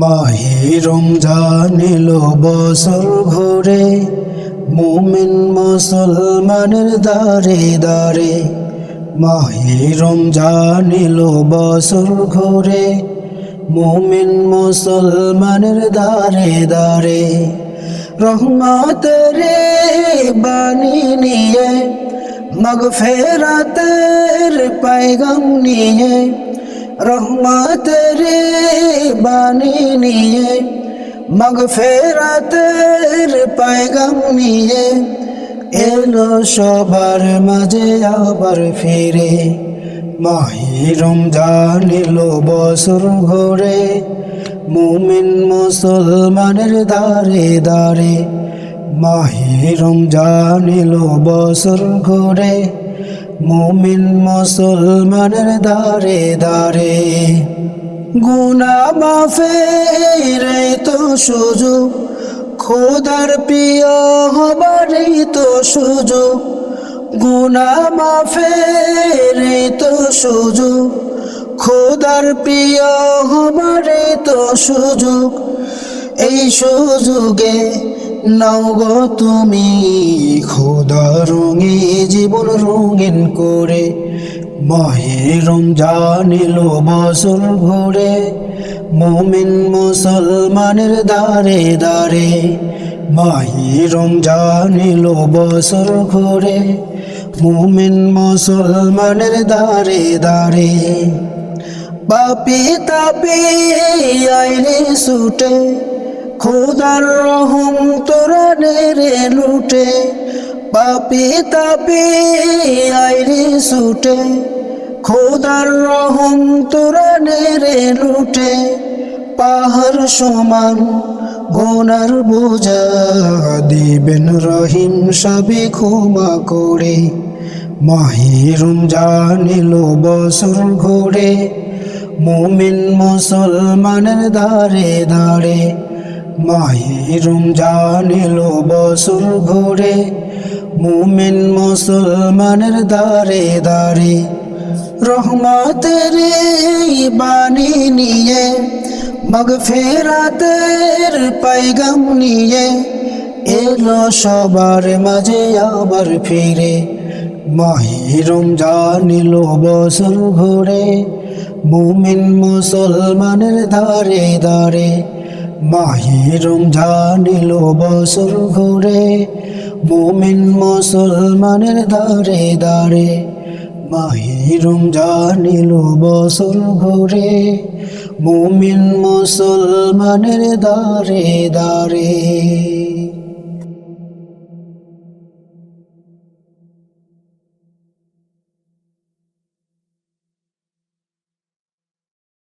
মাহে রমজান এলো বছর ঘুরে, মুমিন মুসলমানের দারে দারে। মাহে রমজান এলো বছর ঘুরে, মুমিন মুসলমানের দারে দারে। রহমতের বাণী নিয়ে, মাগফিরাতের পয়গাম নিয়ে, রহমতের বাণী নিয়ে, মাগফিরাতের পয়গাম নিয়ে এলো সবার মাঝে আবার ফিরে। মাহে রমজান এলো বছর ঘুরে, মুমিন মুসলমানের দারে দারে। মাহে রমজান এলো বছর ঘুরে, মুমিন মুসলমানের দারে দারে। গুনাহ মাফের তো সুযোগ, খোদার প্রিয় হবার তো সুযোগ। গুনাহ মাফের তো সুযোগ, খোদার প্রিয় হবার তো সুযোগ। এই সুযোগে নাও গো তুমি, খোদা রঙে জীবন রঙিন করে। মাহে রমজান এলো বছর ঘুরে, মুমিন মুসলমানের দারে দারে। মাহে রমজান এলো বছর ঘুরে, মুমিন মুসলমানের দারে দারে। পাপী তাপী আইলে ছুটে, খোদার রহম তোরা নেরে লুটে। পাপী তাপী আইলে ছুটে, খোদার রহম তোরা নেরে লুটে। পাহাড় সমান গুনার বোঝা দিবেন রহিম সবে ক্ষমা করে। মাহে রমজান এলো বছর ঘুরে, মুমিন মুসলমানের দারে দারে। মাহে রমজান এলো বছর ঘুরে, মুমিন মুসলমানের দারে দারে। রহমতের বাণী নিয়ে, মাগফিরাতের পয়গাম নিয়ে এলো সবার মাঝে আবার ফিরে। মাহে রমজান এলো বছর ঘুরে, মুমিন মুসলমানের দারে দারে। মাহে রমজান এলো বছর ঘুরে, মুমিন মুসলমানের দারে দারে। মাহে রমজান এলো বছর ঘুরে, মুমিন মুসলমানের দারে দারে।